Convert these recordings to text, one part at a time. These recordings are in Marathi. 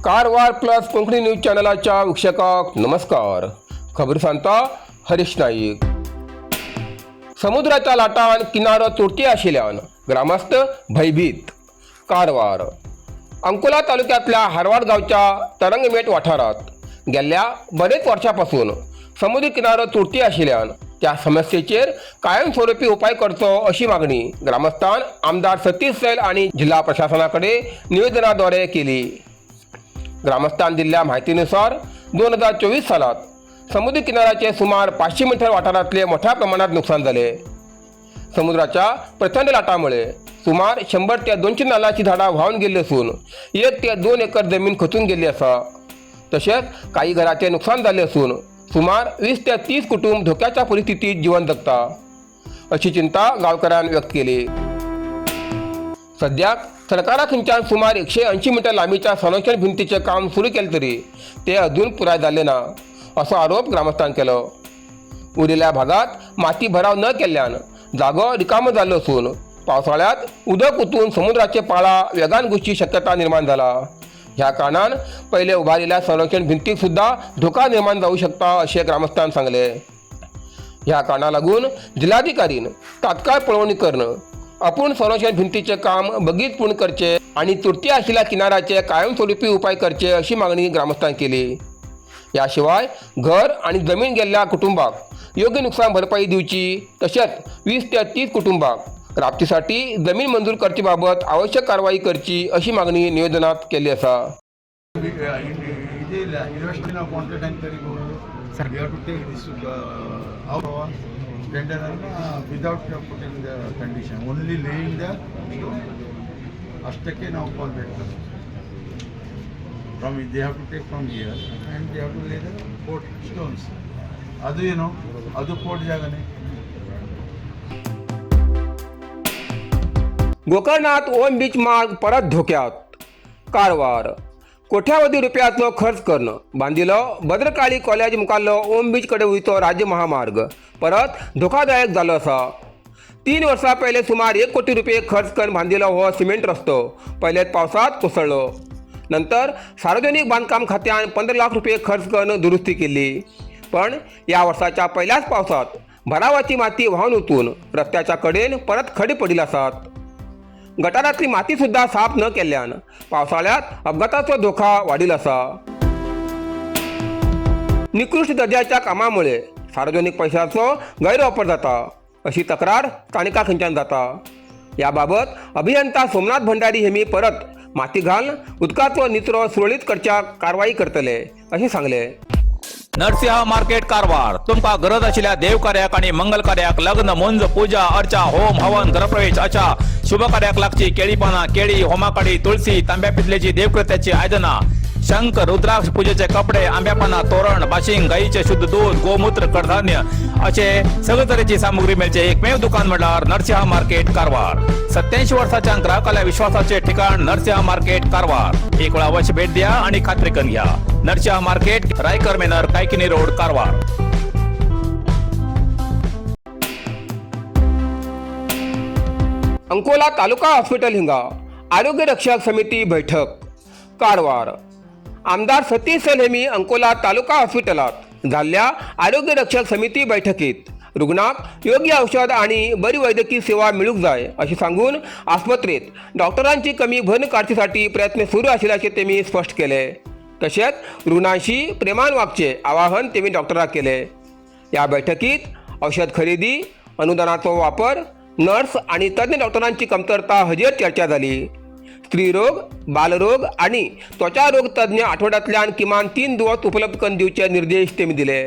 कारवार प्लस कोंकणी न्यूज चॅनलाच्या वीक्षकांक नमस्कार. खबर सांगता हरीश नाईक. समुद्राच्या लाटान किनारो तुटती आशिल्ल्यान ग्रामस्थ भयभीत. कारवार. अंकोला तालुक्यातल्या हारवाड गावच्या तरंगमेट वाठारात गेल्या बरेच वर्षांपासून समुद्री किनारो तुटती आशिल्ल्यान त्या समस्येचेर कायमस्वरूपी उपाय करचो अशी मागणी ग्रामस्थान आमदार सतीश सैल आणि जिल्हा प्रशासनाकडे निवेदनाद्वारे केली. ग्रामस्थान दिलेल्या माहितीनुसार 2024 सालात समुद्री किनाऱ्याचे सुमार 500 मीटर वाठारातले मोठ्या प्रमाणात नुकसान झाले. समुद्राच्या प्रचंड लाटामुळे सुमार 100 ते 200 नाल्लाची झाडां व्हावून गेली असून 1 ते 2 एकर जमीन खचून गेली असा. तसेच काही घरांचे नुकसान झाले असून सुमार 20 ते 30 कुटुंब धोक्याच्या परिस्थितीत जीवन जगता अशी चिंता गावकऱ्यांनी व्यक्त केली. सध्या सरकाराकडच्यान सुमार 180 मीटर लांबीच्या संरक्षण भिंतीचे काम सुरू केले तरी ते अजून पुराय झाले ना असो आरोप ग्रामस्थांनी केलो. उरिल्ल्या भागात माती भराव न केल्यान जागो रिकामो जाल्लो असून पावसाळ्यात उदक उतून समुद्राचे पाळा वेगान घुसची शक्यता निर्माण झाला. ह्या कारणान पहिले उभारलेल्या संरक्षण भिंतीक सुद्धा धोका निर्माण जाऊ शकता असे ग्रामस्थांनी सांगले. ह्या कारणाक लागून जिल्हाधिकारीन तात्काळ पळवणी करणं, आपण संरक्षण भिंतीचे काम बगीत पूर्ण करचे आणि तुटती आशिल्ल्या किनाऱ्याचे कायमस्वरूपी उपाय करचे अशी मागणी ग्रामस्थांनी केली. याशिवाय घर आणि जमीन गेल्ल्या कुटुंबाक योग्य नुकसान भरपाई दिवची, तसेच 20 ते 30 कुटुंबाक राबतीसाठी जमीन मंजूर करचे बाबत आवश्यक कारवाई करची अशी मागणी निवेदनात केली असा. without putting the condition, only laying the stone. Ashtake now call that from they have to take from here and they have to lay the port stones. Adu adu port jagane. गोकर्णात Om beach मार्ग परत धोक्यात. कारवार. कोट्यावधी रुपयाचो खर्च करून बांधिलो भद्रकाली कॉलेज मुखाल्लो ओम बीच कडे वयतो राज्य महामार्ग परत धोकादायक जालो आसा. 3 वर्सां पयले सुमार 1 कोटी रुपये खर्च करून बांधिलो हो सिमेंट रस्तो पयलेच पावसात कोसळ्ळो. नंतर सार्वजनिक बांधकाम खात्यान 15 लाख रुपये खर्च करून दुरुस्ती केली. पण या वर्साच्या पहिल्याच पावसात भरावाची माती व्हावून वचून रस्त्याच्या कडेन परत खडी पडिल्ली आसात. गटारातली माती सुद्धा साफ न केल्यान पावसाळ्यात अपघाताचो धोका वाढील असा. निकृष्ट दर्जाच्या कामामुळे सार्वजनिक पैशाचो गैरवापर जाता अशी तक्रार स्थानिकांकडच्यान जाता. याबाबत अभियंता सोमनाथ भंडारी हेमी परत माती घालून उदकाचो निचरो सुरळीत करच्या कारवाई करतले असे सांगले. नरसिंह मार्केट कारवार. तुमका गरज आशिल्ल्या देव कार्याक आणि मंगल कार्याक, लग्न, मुंज, पूजा, अर्चा, होम, हवन, गृहप्रवेश अशा शुभ कार्याक लागची केळी पानां, केळी, होमाकडी, तुळशी, तांब्या पितलेची देवकृत्याची आयदनां, शंख, रुद्राक्ष पूजेचे कपडे, आंब्या पानां, तोरण, बाशिंग, गाईचे शुद्ध दूध, गोमूत्र, कडधान्य असे सगळे तरेची सामुग्री मेळचे एकमेव दुकान म्हणल्यार नरसिंह मार्केट कारवार. 87 वर्सांच्या ग्राहकाल्या विश्वासाचे ठिकाण नरसिंह मार्केट कारवार. एक वेळा अवश्य भेट द्या आणि खात्री करून घ्या. नरसिंह मार्केट, रायकर मेनर, कायकिनी रोड, कारवार. अंकोला तालुका हॉस्पिटल हिंगा आरोग्य रक्षक समिती बैठक. कारवार. आमदार सतीश सैल हेमी अंकोला तालुका हॉस्पिटलात झाल्ल्या आरोग्य रक्षक समिती बैठकीत रुग्णाक योग्य औषध आणि बरी वैद्यकीय सेवा मिळूक जाय अशी सांगून आस्पत्रेत डॉक्टरांची कमी भर काडचीसाठी प्रयत्न सुरू आशिल्ल्याचे तेमी स्पष्ट केले. तसेच रुग्णांशी प्रेमान वागचे आवाहन तेमी डॉक्टरांक केले. या बैठकीत औषध खरेदी, अनुदानाचो वापर, नर्स आणि तज्ञ डॉक्टरांची कमतरता हाचेर चर्चा झाली. स्त्रीरोग, बालरोग आणि त्वचा रोग तज्ञ आठवड्यातल्यान किमान 3 दिवस उपलब्ध करून दिवचे निर्देश तेमी दिले.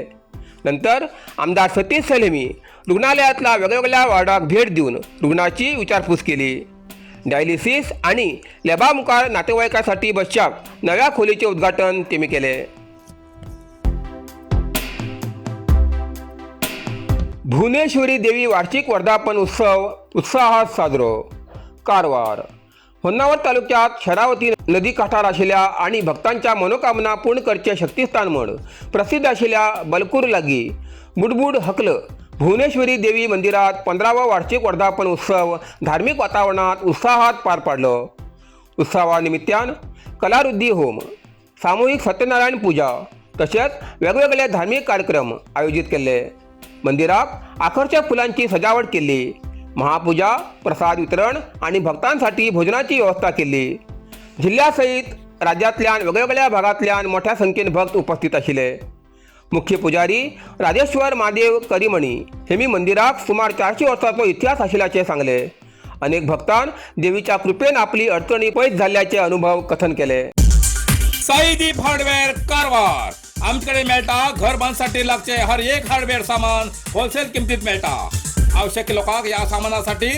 नंतर आमदार सतीश सैल हेमी रुग्णालयातल्या वेगवेगळ्या वॉर्डाक भेट देऊन रुग्णाची विचारपूस केली. डायलिसिस आणि लॅबा मुखार नातेवाईकांसाठी बसच्याक नव्या खोलीचे उद्घाटन तेमी केले. भुवनेश्वरी देवी वार्षिक वर्धापन उत्सव उत्साहात साजरो. कारवार. होन्नावर तालुक्यात शरावती नदी काठार आशिल्ल्या आणि भक्तांच्या मनोकामना पूर्ण करचे शक्तिस्थान म्हण प्रसिद्ध आशिल्ल्या बलकूर लागीं बुडबुड हकल भुवनेश्वरी देवी मंदिरात 15वा वार्षिक वर्धापन उत्सव धार्मिक वातावरणात उत्साहात पार पाडलो. उत्सवानिमित्तान कलारुद्धी होम, सामूहिक सत्यनारायण पूजा तसेच वेगवेगळे धार्मिक कार्यक्रम आयोजित केले. मंदिरात आकर्षक फुलांची सजावट केली. महापूजा, प्रसाद वितरण आणि भक्तांसाठी भोजनाची व्यवस्था केली. जिल्ह्यासहित राज्यातल्या वेगवेगळ्या भागातल्या मोठ्या संख्येने भक्त उपस्थित आशिल्ले. मुख्य पुजारी राजेश्वर महादेव करीमणी हेमी मंदिराक सुमार 400 वर्षांचो इतिहास आशिल्ल्याचे सांगले. अनेक भक्तान देवीच्या कृपेन आपली अडचणी पयस झाल्याचे अनुभव कथन केले. साईदीप हार्डवेअर कारवार आमच्याकडे मेळटा घर बांधसाठी लागचे हर एक हार्डवेअर सामान होलसेल किमतीत मेळटा. आवश्यक लोकांक या सामानासाठी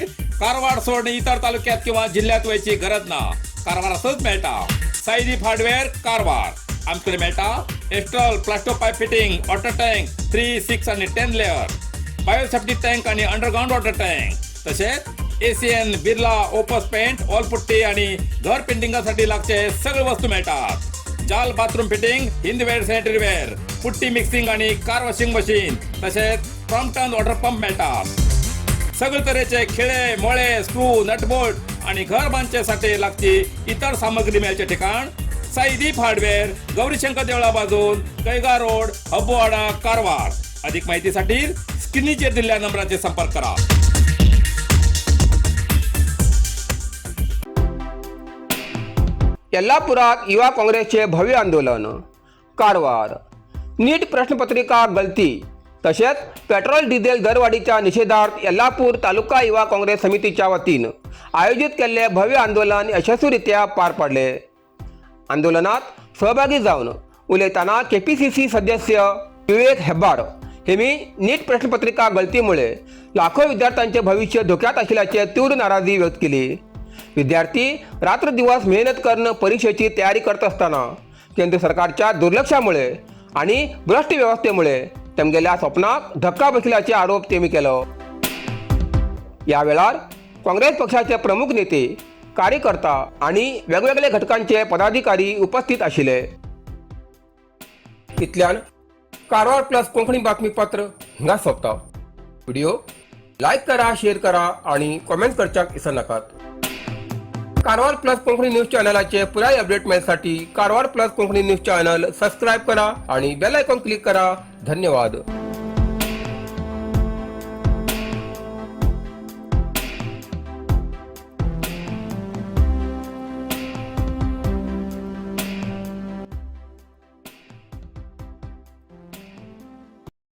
कारवार सोडून इतर तालुक्यात किंवा जिल्ह्यात वयची गरज ना. कारवारातच मेळटा. साईदीप हार्डवेअर कारवार आमच्याकडे मेळटा Astral Plasto pipe fitting, water tank 3, 6 आणि 10 लेअर, बायोसेफ्टी टँक आणि अंडरग्राउंड वॉटर टँक, तसेच ACN, Birla, Opus paint, all putty आणि घर पेंटिंगासाठी लागचे सगळे वस्तू मिळतात. जाल bathroom fitting, Hindware, sanitaryware, putty mixing आणि कार वॉशिंग मशीन तसेच प्रॉम्प्टन वॉटर पंप मिळतात. सगळे तऱ्हेचे खिळे, मोळे, स्क्रू, नटबोल्ट आणि घर बांधण्यासाठी लागची इतर सामग्री मिळायचे ठिकाण साईदीप हार्डवेअर, गौरीशंकर देवळा बाजून, कैगा रोड, हब्बुवाडा, कारवार. अधिक माहितीसाठी स्क्रीनवर दिलेल्या नंबराचे संपर्क करा. यल्लापुरात युवा काँग्रेसचे भव्य आंदोलन. कारवार. नीट प्रश्नपत्रिका गलती तसेच पेट्रोल डिझेल दरवाढीच्या निषेधार्थ यल्लापूर तालुका युवा काँग्रेस समितीच्या वतीनं आयोजित केलेले भव्य आंदोलन यशस्वीरित्या पार पडले. आंदोलनात सहभागी जाऊन उलयताना KPCC सदस्य विवेक हेब्बार हेमी नीट प्रश्नपत्रिका गलतीमुळे लाखो विद्यार्थ्यांचे भविष्य धोक्यात असल्याची तीव्र नाराजी व्यक्त केली. विद्यार्थी रात्रदिवस मेहनत करून परीक्षेची तयारी करत असताना केंद्र सरकारच्या दुर्लक्षामुळे आणि भ्रष्ट व्यवस्थेमुळे तेमगेल्या स्वप्नाक धक्का बसल्याचे आरोप तेमी केलो. यावेळार काँग्रेस पक्षाचे प्रमुख नेते, कार्यकर्ता आणि वेगवेगळे घटकांचे पदाधिकारी उपस्थित आशिल्ले. इतल्यान कारवार प्लस कोंकणी बातमीपत्र हिंगा सोंपता. व्हिडिओ लाईक करा, शेअर करा आणि कमेंट करच्याक विसरू नकात. कारवार प्लस कोंकणी न्यूज चॅनलाचे पुराय अपडेट मिळण्यासाठी Karwar plus Konkani news channel subscribe करा आणि बेल आयकॉन क्लिक करा. धन्यवाद.